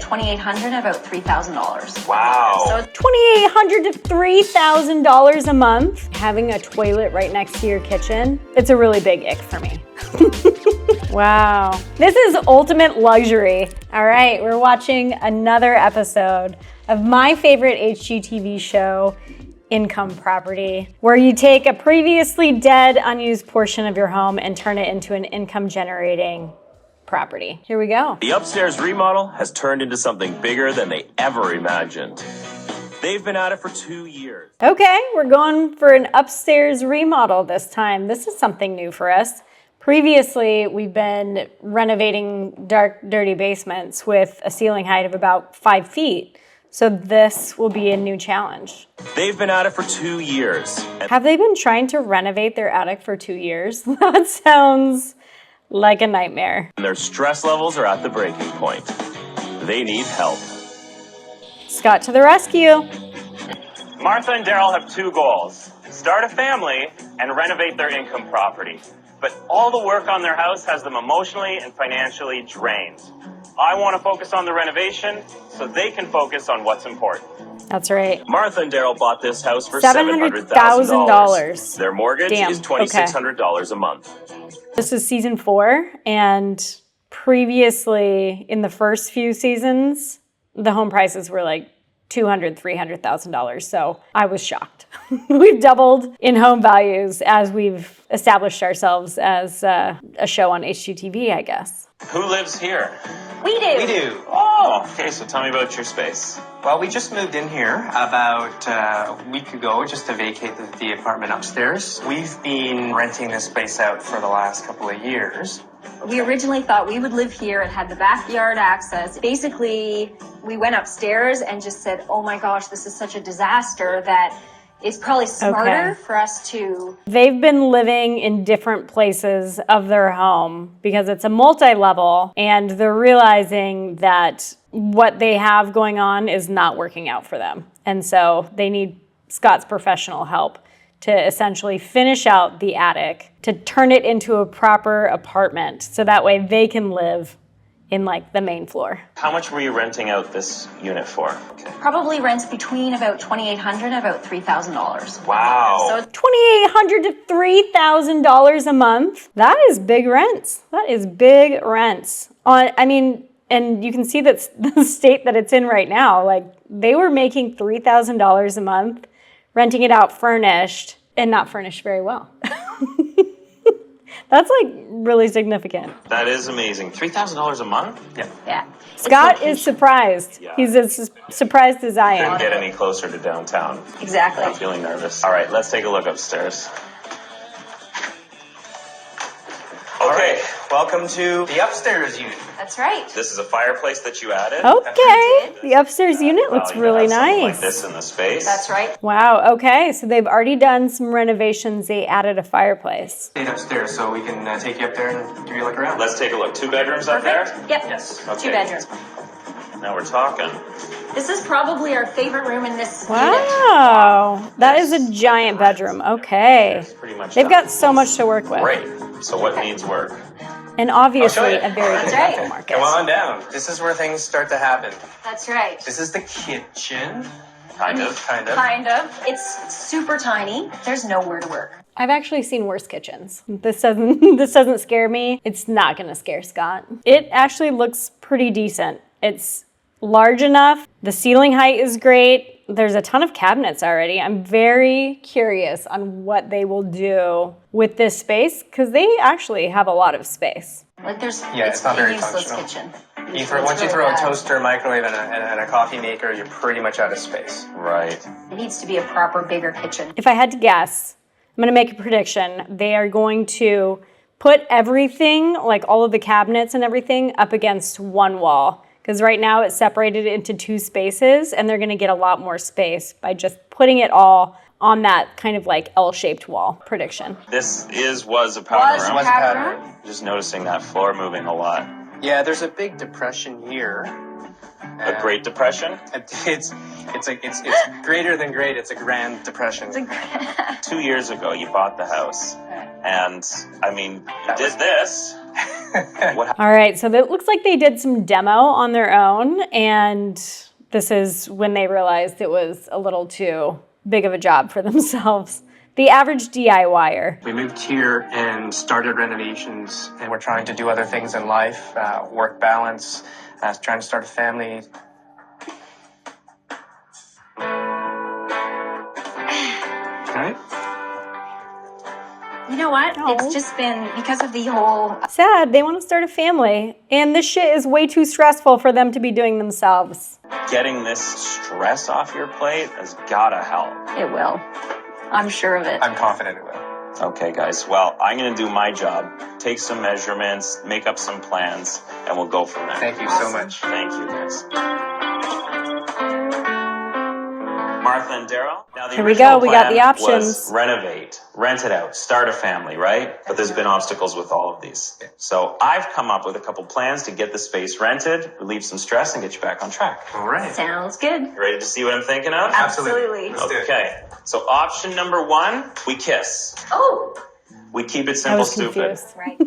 $2,800 and about $3,000. Wow. So $2,800 to $3,000 a month. Having a toilet right next to your kitchen, it's a really big ick for me. Wow. This is ultimate luxury. All right, we're watching another episode of my favorite HGTV show, Income Property, where you take a previously dead, unused portion of your home and turn it into an income-generating property. Here we go. The upstairs remodel has turned into something bigger than they ever imagined. They've been at it for 2 years. Okay, we're going for an upstairs remodel this time. This is something new for us. Previously, we've been renovating dark, dirty basements with a ceiling height of about 5 feet. So this will be a new challenge. They've been at it for 2 years. Have they been trying to renovate their attic for 2 years? That sounds like a nightmare. And their stress levels are at the breaking point. They need help. Scott to the rescue. Martha and Daryl have 2 goals: start a family and renovate their income property. But all the work on their house has them emotionally and financially drained. I want to focus on the renovation so they can focus on what's important. That's right. Martha and Daryl bought this house for $700,000. $700,000. Their mortgage Damn. is $2,600 a month. This is season 4, and previously in the first few seasons, the home prices were like $200,000, $300,000. So I was shocked. We've doubled in home values as we've established ourselves as a show on HGTV, I guess. Who lives here? we do. We do. Oh, okay, so tell me about your space. Well, we just moved in here about a week ago just to vacate the apartment upstairs. We've been renting this place out for the last couple of years. We originally thought we would live here and had the backyard access. Basically, we went upstairs and just said, oh my gosh, this is such a disaster that it's probably smarter for us to... They've been living in different places of their home because it's a multi-level, and they're realizing that what they have going on is not working out for them. And so they need Scott's professional help to essentially finish out the attic, to turn it into a proper apartment so that way they can live in like the main floor. How much were you renting out this unit for? Probably rents between about $2,800 and about $3,000. Wow. So $2,800 to $3,000 a month. That is big rents. That is big rents. And you can see that the state that it's in right now, like they were making $3,000 a month, renting it out furnished, and not furnished very well. That's like really significant. That is amazing. $3,000 a month? yeah. Scott is surprised. Yeah. He's as surprised as I Couldn't am. get any closer to downtown. Exactly. I'm feeling nervous. All right, let's take a look upstairs. Okay, welcome to the upstairs unit. That's right. This is a fireplace that you added. Okay, the upstairs unit looks Wow, you really have something nice. like this in the space. That's right. Wow, okay, so they've already done some renovations. They added a fireplace. Stayed upstairs so we can take you up there and give you a look around. Let's take a look. 2 bedrooms up there? Perfect. Yep. Yes. 2 Okay. bedrooms. Now we're talking. This is probably our favorite room in this unit. Wow, that is a giant bedroom. Okay. It's pretty much They've done. got so much to work with. Great. So what needs work? And obviously I'll show you. a very good right. rental market. Come on down. This is where things start to happen. That's right. This is the kitchen. Kind of. Kind of. Kind of. It's super tiny. There's nowhere to work. I've actually seen worse kitchens. This doesn't scare me. It's not gonna scare Scott. It actually looks pretty decent. It's large enough. The ceiling height is great. There's a ton of cabinets already. I'm very curious on what they will do with this space because they actually have a lot of space. Like there's Yeah, it's not very useless functional. kitchen. Once you throw a toaster, microwave, and a coffee maker, you're pretty much out of space. Right. It needs to be a proper, bigger kitchen. If I had to guess, I'm gonna make a prediction. They are going to put everything, like all of the cabinets and everything, up against one wall. Because right now it's separated into 2 spaces, and they're gonna get a lot more space by just putting it all on that kind of like L-shaped wall. Prediction. This was a powder room. Was a powder room? Just noticing that floor moving a lot. Yeah, there's a big depression here. A Great Depression? It's greater than great. It's a grand depression. 2 years ago, you bought the house. And, I mean, you did this. All right, so it looks like they did some demo on their own, and this is when they realized it was a little too big of a job for themselves. The average DIYer. We moved here and started renovations, and we're trying to do other things in life, work balance, trying to start a family. Right? You know what? Oh. It's just been because of the whole Sad, they want to start a family, and this shit is way too stressful for them to be doing themselves. Getting this stress off your plate has gotta help. It will. I'm sure of it. I'm confident it will. Okay, guys. Well, I'm going to do my job. Take some measurements, make up some plans, and we'll go from there. Thank you so much. Thank you, guys. Martha and Daryl. Now, the Here we original go. We got the plan options. was renovate, rent it out, start a family, right? But there's been obstacles with all of these. So I've come up with a couple plans to get the space rented, relieve some stress, and get you back on track. All right. Sounds good. You ready to see what I'm thinking of? Absolutely. Let's do it. Okay. So option number 1, we kiss. Oh, We keep it I simple, was stupid. confused. right.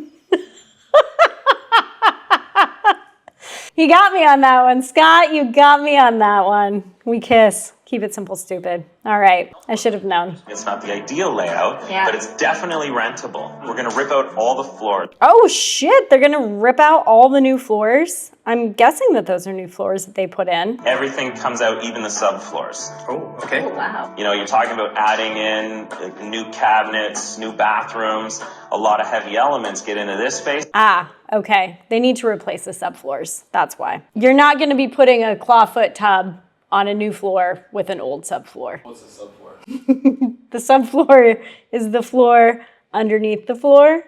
You got me on that one, Scott. You got me on that one. We kiss. Keep it simple, stupid. All right. I should have known. It's not the ideal layout, Yeah. but it's definitely rentable. We're going to rip out all the floors. Oh, shit. They're going to rip out all the new floors. I'm guessing that those are new floors that they put in. Everything comes out, even the subfloors. Oh, okay. Oh, wow. You know, you're talking about adding in like, new cabinets, new bathrooms. A lot of heavy elements get into this space. Ah, okay. They need to replace the subfloors. That's why. You're not going to be putting a clawfoot tub on a new floor with an old subfloor. What's the subfloor? The subfloor is the floor underneath the floor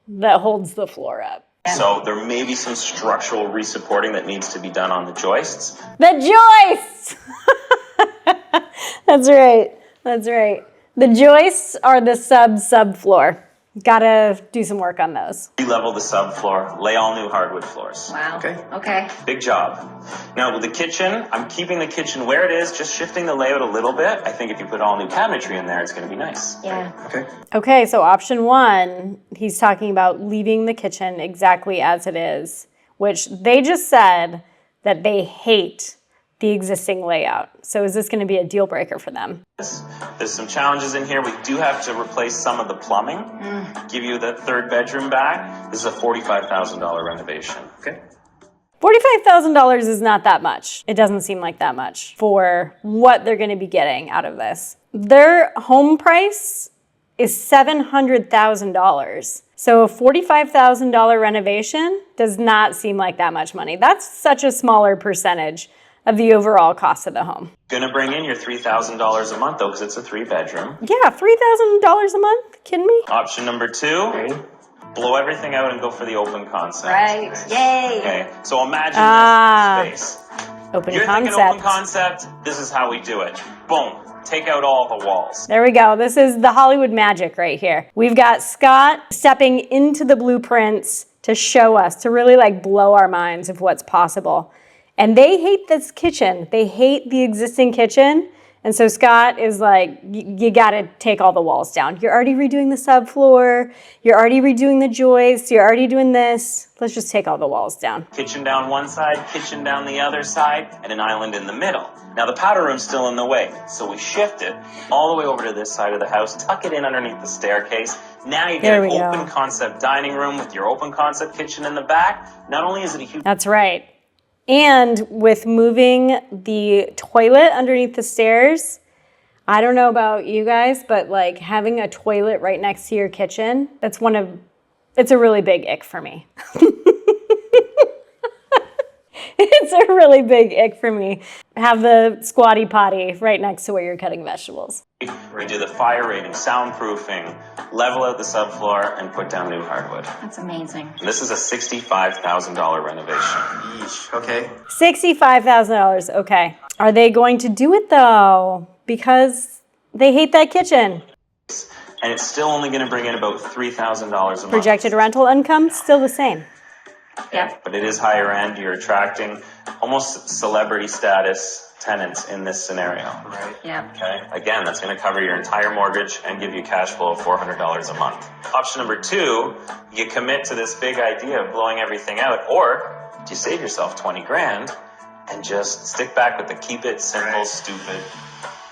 that holds the floor up. So there may be some structural resupporting that needs to be done on the joists. The joists! That's right. That's right. The joists are the subfloor. Gotta do some work on those. Re-level the subfloor, lay all new hardwood floors. Wow. Okay. Okay. Big job. Now with the kitchen, I'm keeping the kitchen where it is, just shifting the layout a little bit. I think if you put all new cabinetry in there, it's going to be nice. Yeah. Okay. Okay, so option 1, he's talking about leaving the kitchen exactly as it is, which they just said that they hate the existing layout. So is this going to be a deal breaker for them? There's some challenges in here. We do have to replace some of the plumbing, give you the third bedroom back. This is a $45,000 renovation. Okay. $45,000 is not that much. It doesn't seem like that much for what they're going to be getting out of this. Their home price is $700,000. So a $45,000 renovation does not seem like that much money. That's such a smaller percentage of the overall cost of the home. Gonna bring in your $3,000 a month though, because it's a 3-bedroom. Yeah, $3,000 a month? Kidding me? Option number 2, blow everything out and go for the open concept. Right. Yay. Okay, so imagine this space. Open You're concept. thinking open concept, this is how we do it. Boom, take out all the walls. There we go. This is the Hollywood magic right here. We've got Scott stepping into the blueprints to show us, to really like blow our minds of what's possible. And they hate this kitchen. They hate the existing kitchen. And so Scott is like, you gotta take all the walls down. You're already redoing the subfloor. You're already redoing the joists. You're already doing this. Let's just take all the walls down. Kitchen down one side, kitchen down the other side, and an island in the middle. Now the powder room's still in the way, so we shift it all the way over to this side of the house, tuck it in underneath the staircase. Now you get an open concept dining room with your open concept kitchen in the back. Not only is it a huge... That's right. And with moving the toilet underneath the stairs, I don't know about you guys, but like having a toilet right next to your kitchen, it's a really big ick for me. It's a really big ick for me. Have the squatty potty right next to where you're cutting vegetables. We do the fire rating, soundproofing, level out the subfloor, and put down new hardwood. That's amazing. And this is a $65,000 renovation. Yeesh. Okay. $65,000, okay. Are they going to do it though? Because they hate that kitchen. And it's still only going to bring in about $3,000 a month. Projected rental income, still the same. Yeah. But it is higher end. You're attracting almost celebrity status tenants in this scenario. Right. Yeah. Okay. Again, that's going to cover your entire mortgage and give you cash flow of $400 a month. Option number 2, you commit to this big idea of blowing everything out, or you save yourself 20 grand and just stick back with the keep it simple, stupid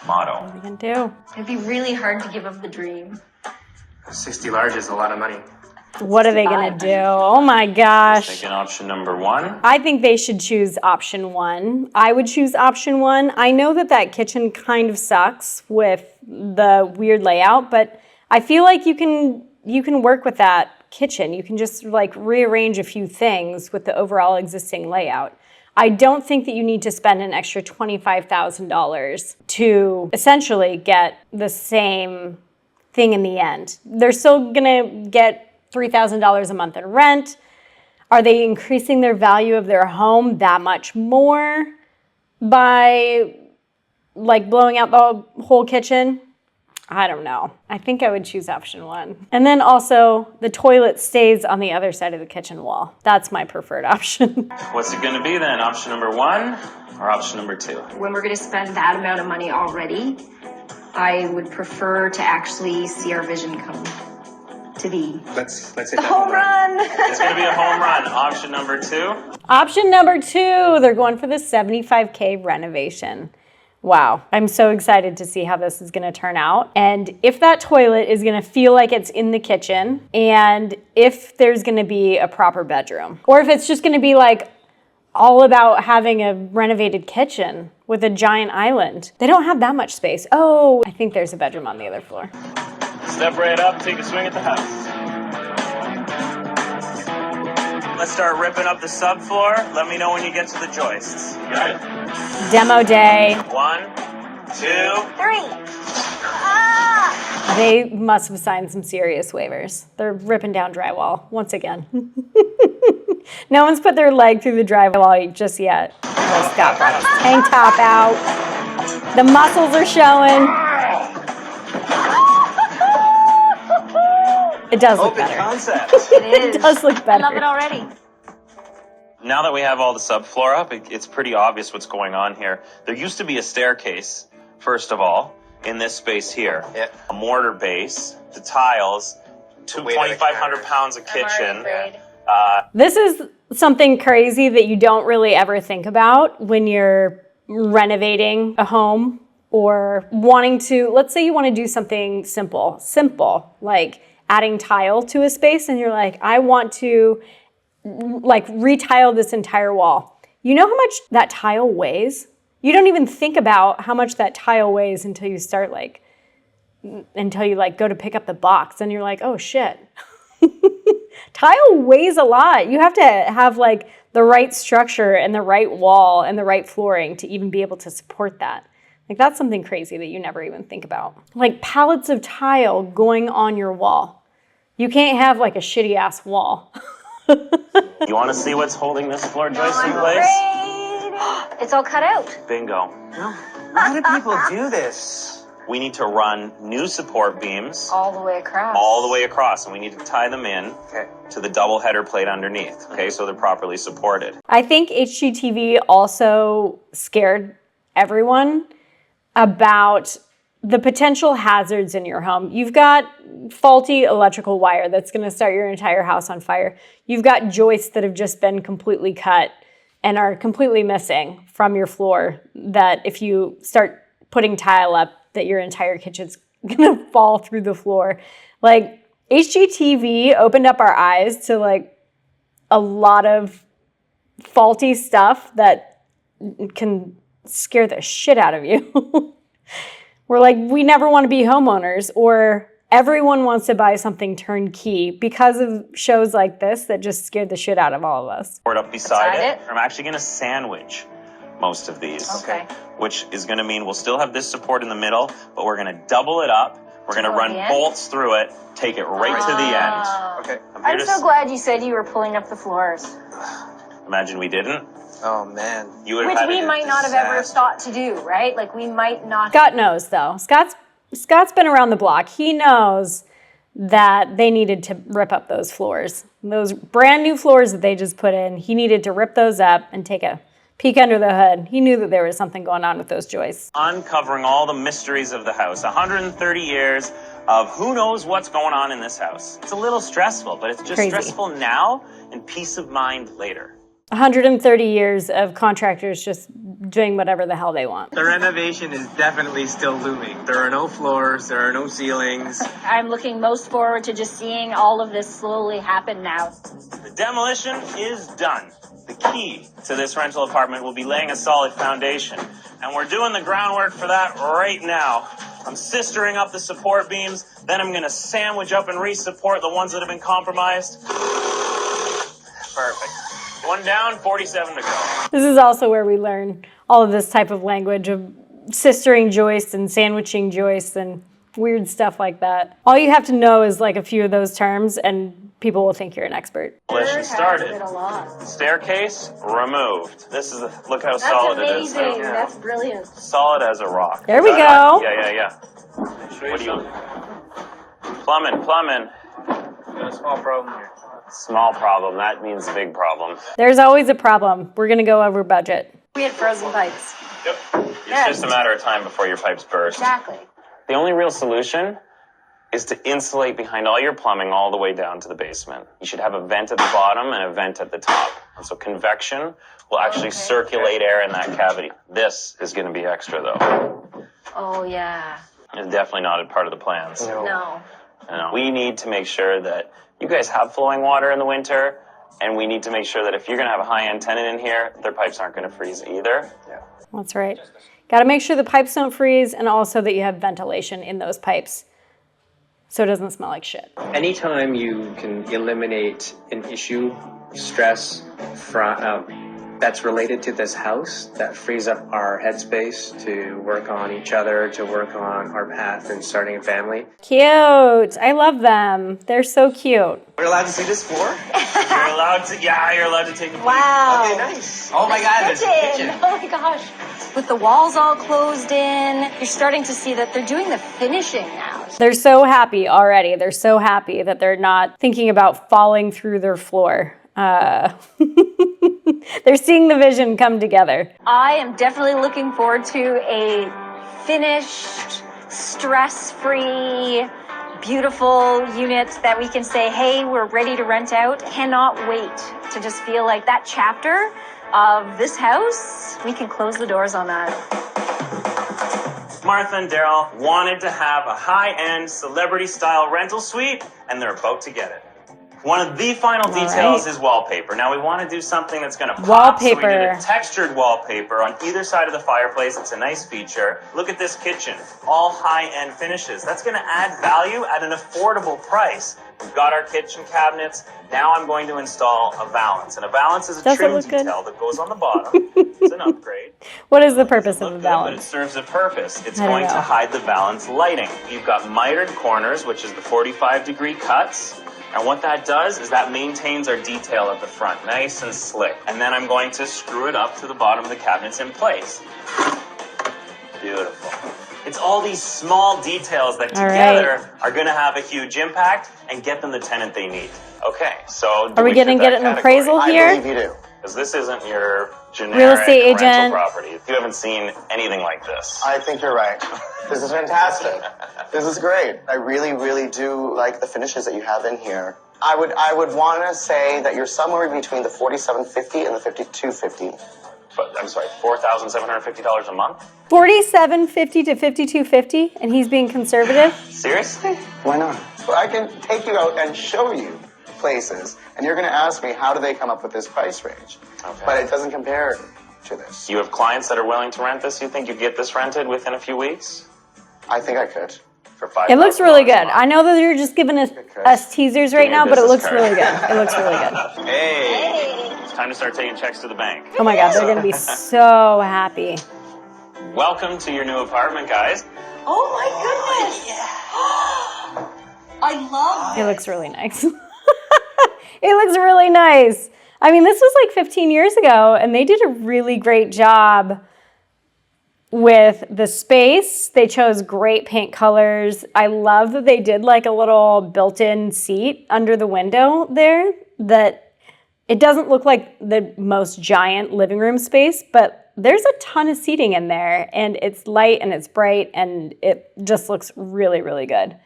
motto. What are we gonna do? It'd be really hard to give up the dream. 60 large is a lot of money. What are they gonna do? Oh my gosh. Thinking option number 1. I think they should choose option 1. I would choose option 1. I know that kitchen kind of sucks with the weird layout, but I feel like you can work with that kitchen. You can just like rearrange a few things with the overall existing layout. I don't think that you need to spend an extra $25,000 to essentially get the same thing in the end. They're still gonna get $3,000 a month in rent. Are they increasing their value of their home that much more by like blowing out the whole kitchen? I don't know. I think I would choose option 1. And then also the toilet stays on the other side of the kitchen wall. That's my preferred option. What's it going to be then? Option number 1 or option number 2? When we're going to spend that amount of money already, I would prefer to actually see our vision come to be. Let's hit The that home run. It's going to be a home run. Option number 2. Option number 2, they're going for the $75K renovation. Wow, I'm so excited to see how this is gonna turn out. And if that toilet is gonna feel like it's in the kitchen, and if there's gonna be a proper bedroom, or if it's just gonna be like all about having a renovated kitchen with a giant island. They don't have that much space. Oh, I think there's a bedroom on the other floor. Step right up, take a swing at the house. Let's start ripping up the subfloor. Let me know when you get to the joists. Got it? Demo day. 1, 2, 3. Ah! They must have signed some serious waivers. They're ripping down drywall once again. No one's put their leg through the drywall just yet. Oh, Scott brought his tank top out. The muscles are showing. It does look better. concept. It is. It does look I better. love it already. Now that we have all the subfloor up, it's pretty obvious what's going on here. There used to be a staircase, first of all, in this space here. Yeah. A mortar base, the tiles, weight of the 2,500 pounds of I'm already kitchen. afraid. This is something crazy that you don't really ever think about when you're renovating a home or wanting to, let's say you want to do something simple, like adding tile to a space, and you're like, I want to like retile this entire wall. You know how much that tile weighs? You don't even think about how much that tile weighs until you go to pick up the box, and you're like, oh shit. Tile weighs a lot. You have to have like the right structure and the right wall and the right flooring to even be able to support that. Like that's something crazy that you never even think about. Like pallets of tile going on your wall. You can't have like a shitty ass wall. You want to see what's holding this floor joist in place? Afraid. It's all cut out. Bingo. Why do people do this? We need to run new support beams All the way across. all the way across, and we need to tie them in Okay. to the double header plate underneath, okay, so they're properly supported. I think HGTV also scared everyone about the potential hazards in your home. You've got faulty electrical wire that's going to start your entire house on fire. You've got joists that have just been completely cut and are completely missing from your floor that if you start putting tile up, that your entire kitchen's going to fall through the floor. Like HGTV opened up our eyes to like a lot of faulty stuff that can scare the shit out of you. We're like, we never want to be homeowners, or everyone wants to buy something turnkey because of shows like this that just scared the shit out of all of us. Support up beside Beside it. it? I'm actually going to sandwich most of these. Okay. Which is going to mean we'll still have this support in the middle, but we're going to double it up. We're going to To run the end? bolts through it, take it right to the end. Okay. I'm here I'm to so glad you said you were pulling up the floors. Imagine we didn't. Oh man. You would have Which had we a might not have ever disaster. thought to do, right? Like we might not. Scott knows though. Scott's been around the block. He knows that they needed to rip up those floors. Those brand new floors that they just put in, he needed to rip those up and take a peek under the hood. He knew that there was something going on with those joists. Uncovering all the mysteries of the house. 130 years of who knows what's going on in this house. It's a little stressful, but it's just Crazy. stressful now and peace of mind later. 130 years of contractors just doing whatever the hell they want. The renovation is definitely still looming. There are no floors, there are no ceilings. I'm looking most forward to just seeing all of this slowly happen now. The demolition is done. The key to this rental apartment will be laying a solid foundation. And we're doing the groundwork for that right now. I'm sistering up the support beams, then I'm gonna sandwich up and re-support the ones that have been compromised. Perfect. One down, 47 to go. This is also where we learn all of this type of language of sistering joists and sandwiching joists and weird stuff like that. All you have to know is like a few of those terms and people will think you're an expert. Demolition started. Been a lot. Staircase removed. This is look how That's solid it is. amazing. Yeah. That's brilliant. Solid as a rock. There we go. Yeah. What do you? Plumbing. Got a small problem here. Small problem. That means big problem. There's always a problem. We're gonna go over budget. We had frozen pipes. Yep. It's Yes. just a matter of time before your pipes burst. Exactly. The only real solution is to insulate behind all your plumbing all the way down to the basement. You should have a vent at the bottom and a vent at the top. And so convection will actually circulate air in that cavity. This is going to be extra though. Oh, yeah. It's definitely not a part of the plans. No. No. We need to make sure that you guys have flowing water in the winter, and we need to make sure that if you're going to have a high-end tenant in here, their pipes aren't going to freeze either. That's right. Got to make sure the pipes don't freeze and also that you have ventilation in those pipes so it doesn't smell like shit. Anytime you can eliminate an issue, stress, that's related to this house, that frees up our headspace to work on each other, to work on our path in starting a family. Cute. I love them. They're so cute. We're allowed to see this floor? You're allowed to, you're allowed to take a peek. Wow. Okay, nice. Oh my God, there's a kitchen. Oh my gosh. With the walls all closed in, you're starting to see that they're doing the finishing now. They're so happy already. They're so happy that they're not thinking about falling through their floor. They're seeing the vision come together. I am definitely looking forward to a finished, stress-free, beautiful unit that we can say, hey, we're ready to rent out. Cannot wait to just feel like that chapter of this house, we can close the doors on that. Martha and Daryl wanted to have a high-end celebrity-style rental suite, and they're about to get it. One of the final details is wallpaper. Now we want to do something that's going to pop. So we did a textured wallpaper on either side of the fireplace. It's a nice feature. Look at this kitchen. All high-end finishes. That's going to add value at an affordable price. We've got our kitchen cabinets. Now I'm going to install a valance. And a valance is a trim detail that goes on the bottom. It's an upgrade. What is the purpose of a But it valance? serves a purpose. It's going to hide the valance lighting. You've got mitered corners, which is the 45-degree cuts. And what that does is that maintains our detail at the front, nice and slick. And then I'm going to screw it up to the bottom of the cabinets in place. Beautiful. It's all these small details that together are going to have a huge impact and get them the tenant they need. Okay, so are we going to get an appraisal here? I believe you do. Because this isn't your generic real estate agent rental property. You haven't seen anything like this. I think you're right. This is fantastic. This is great. I really, really do like the finishes that you have in here. I would want to say that you're somewhere between the $4,750 and the $5,250. But I'm sorry, $4,750 a month? $4,750 to $5,250, and he's being conservative? Seriously? Why not? Well, I can take you out and show you places, and you're going to ask me how do they come up with this price range. Okay. But it doesn't compare to this. You have clients that are willing to rent this? You think you'd get this rented within a few weeks? I think I could. For $5,000 It looks really good. a month? I know that you're just giving us teasers right now, but it looks really good. It looks really good. Hey! It's time to start taking checks to the bank. Oh my God, they're going to be so happy. Welcome to your new apartment, guys. Oh my goodness! I love It looks really nice. It looks really nice. I mean, this was like 15 years ago, and they did a really great job with the space. They chose great paint colors. I love that they did like a little built-in seat under the window there that It doesn't look like the most giant living room space, but there's a ton of seating in there, and it's light and it's bright, and it just looks really, really good.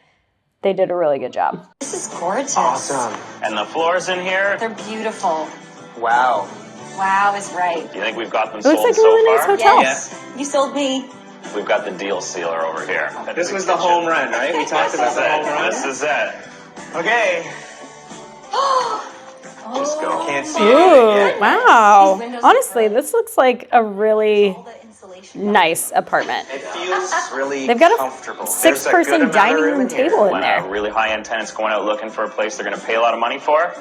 They did a really good job. This is gorgeous. Awesome. And the floors in here, They're beautiful. Wow. Wow is right. you think we've got them It looks sold like a so really nice far? hotel. Yes. You sold me. We've got the deal sealer over here. This was the home run, right? We talked about the home run. This is it. Okay. Just go. Can't see Ooh, it. wow. These windows Honestly, are this looks like a really all the insulation. nice apartment. It feels really They've got a comfortable. 6-person dining room table in When a there. really high-end tenant's going out looking for a place they're going to pay a lot of money for,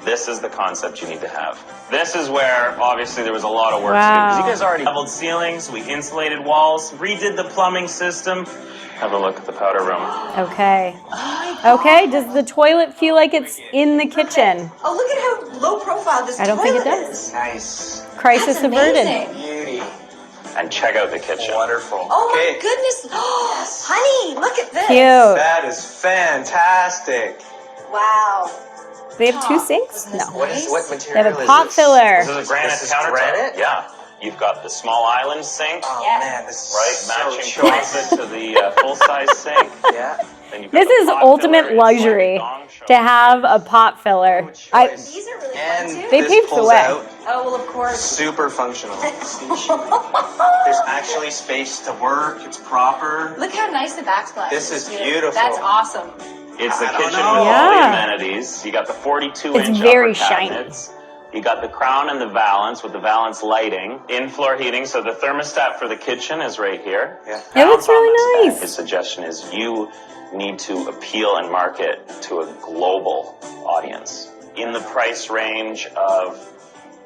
this is the concept you need to have. This is where, obviously, there was a lot of work to do. Wow. Because you guys already leveled ceilings, we insulated walls, redid the plumbing system. Have a look at the powder room. Okay. Okay, does the toilet feel like it's in the kitchen? Oh, look at how low profile this I don't think it toilet does. is. Nice. Crisis That's averted. amazing. Beauty. And check out the kitchen. Wonderful. Oh Okay. my goodness. Oh, honey, look at this. Cute. That is fantastic. Wow. They have 2 Oh, sinks? isn't this No. What nice? They have material a is pot this? filler. This is a granite This is countertop. granite? Yeah. You've got the small island sink, Oh Yes. man, this is right? so Matching choice. closet to the full-size sink. Yeah. Then you've got This the is pot ultimate filler inside the luxury gong show. to have a pot filler. Choice. These are really And fun too. They this paved the pulls way. out, Oh, well, of course. super functional. There's actually space to work. It's proper. Look how nice the backsplash This is too. beautiful. That's awesome. It's the I don't kitchen know. with all Yeah. the amenities. You got the 42-inch It's very upper shiny. cabinets. You got the crown and the valance with the valance lighting. In-floor heating, so the thermostat for the kitchen is right here. Yeah. It looks Down on really the stack, nice. His suggestion is you need to appeal and market to a global audience in the price range of,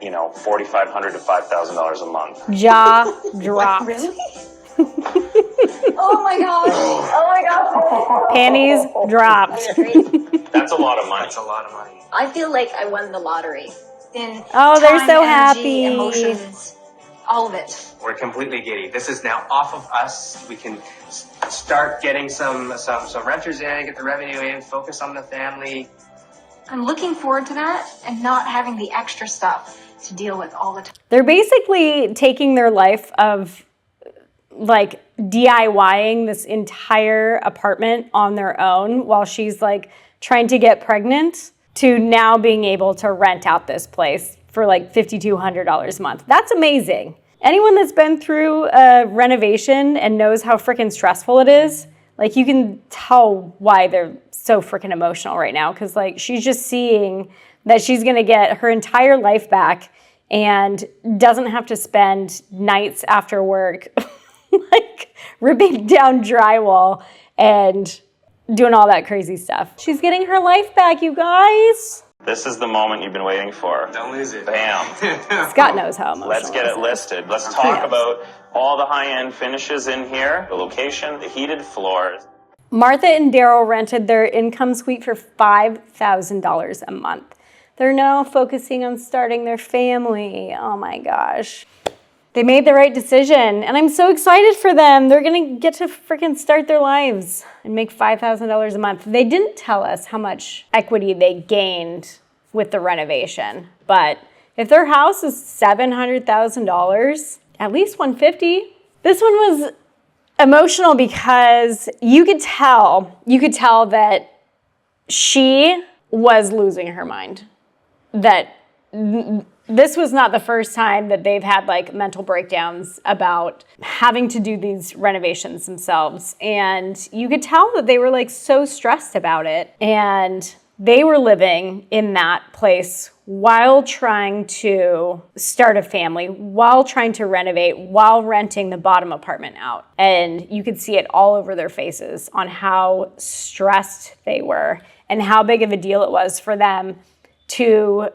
$4,500 to $5,000 a month. Jaw dropped. Really? Oh my gosh. Oh my gosh. Panties dropped. That's a lot of money. That's a lot of money. I feel like I won the lottery. In Oh, they're time, so energy, happy. Emotions, all of it. We're completely giddy. This is now off of us. We can start getting some renters in, get the revenue in, focus on the family. I'm looking forward to that and not having the extra stuff to deal with all the time. They're basically taking their life of like DIYing this entire apartment on their own while she's like trying to get pregnant to now being able to rent out this place for like $5,200 a month. That's amazing. Anyone that's been through a renovation and knows how freaking stressful it is, like you can tell why they're so freaking emotional right now, because like she's just seeing that she's gonna get her entire life back and doesn't have to spend nights after work like ripping down drywall and doing all that crazy stuff. She's getting her life back, you guys. This is the moment you've been waiting for. Don't lose it. Bam. Scott knows how emotional. Let's get it this is. listed. Let's Yes. talk about all the high-end finishes in here, the location, the heated floors. Martha and Daryl rented their income suite for $5,000 a month. They're now focusing on starting their family. Oh my gosh. They made the right decision, and I'm so excited for them. They're gonna get to freaking start their lives and make $5,000 a month. They didn't tell us how much equity they gained with the renovation, but if their house is $700,000, at least $150,000. This one was emotional because you could tell that she was losing her mind. That this was not the first time that they've had like mental breakdowns about having to do these renovations themselves. And you could tell that they were like so stressed about it. And they were living in that place while trying to start a family, while trying to renovate, while renting the bottom apartment out. And you could see it all over their faces on how stressed they were and how big of a deal it was for them to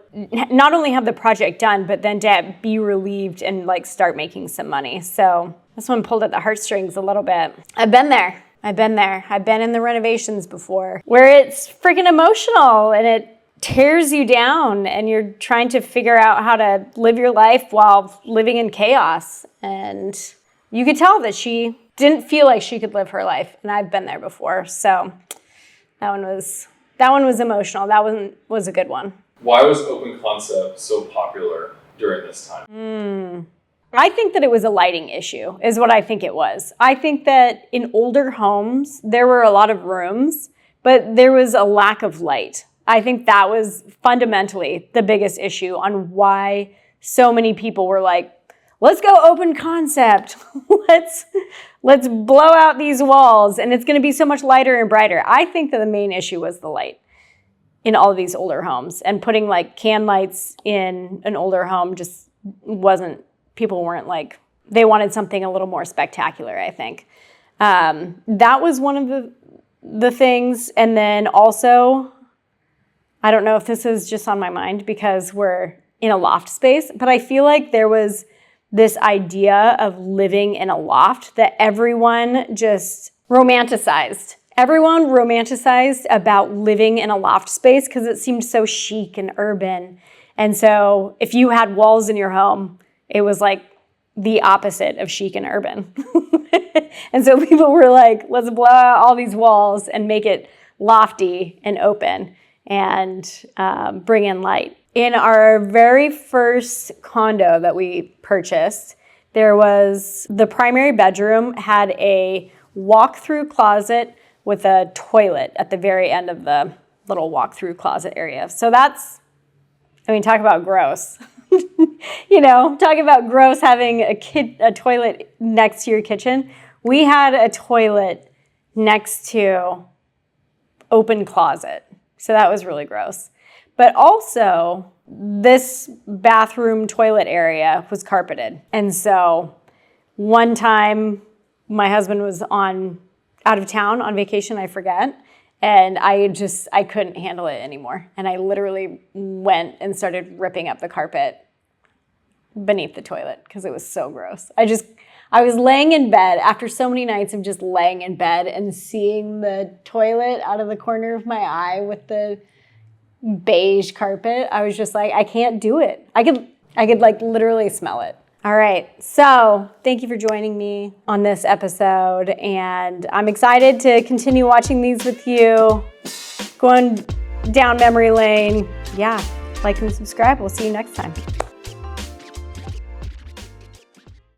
not only have the project done, but then to be relieved and like start making some money. So this one pulled at the heartstrings a little bit. I've been there. I've been in the renovations before where it's freaking emotional and it tears you down and you're trying to figure out how to live your life while living in chaos. And you could tell that she didn't feel like she could live her life. And I've been there before. So that one was emotional. That one was a good one. Why was open concept so popular during this time? I think that it was a lighting issue, is what I think it was. I think that in older homes, there were a lot of rooms, but there was a lack of light. I think that was fundamentally the biggest issue on why so many people were like, let's go open concept. Let's blow out these walls and it's going to be so much lighter and brighter. I think that the main issue was the light in all of these older homes, and putting like can lights in an older home just wasn't, people weren't like, they wanted something a little more spectacular, I think. That was one of the things. And then also, I don't know if this is just on my mind because we're in a loft space, but I feel like there was this idea of living in a loft that everyone just romanticized. Everyone romanticized about living in a loft space because it seemed so chic and urban. And so if you had walls in your home, it was like the opposite of chic and urban. And so people were like, let's blow out all these walls and make it lofty and open and bring in light. In our very first condo that we purchased, there was, the primary bedroom had a walk-through closet with a toilet at the very end of the little walk-through closet area. So that's, I mean, talk about gross. You know, talking about gross having a toilet next to your kitchen. We had a toilet next to open closet. So that was really gross. But also, this bathroom toilet area was carpeted. And so one time my husband was out of town on vacation, I forget, and I couldn't handle it anymore. And I literally went and started ripping up the carpet beneath the toilet because it was so gross. I was laying in bed after so many nights of just laying in bed and seeing the toilet out of the corner of my eye with the beige carpet. I was just like, I can't do it. I could like literally smell it. All right, so thank you for joining me on this episode, and I'm excited to continue watching these with you, going down memory lane. Yeah, like and subscribe. We'll see you next time.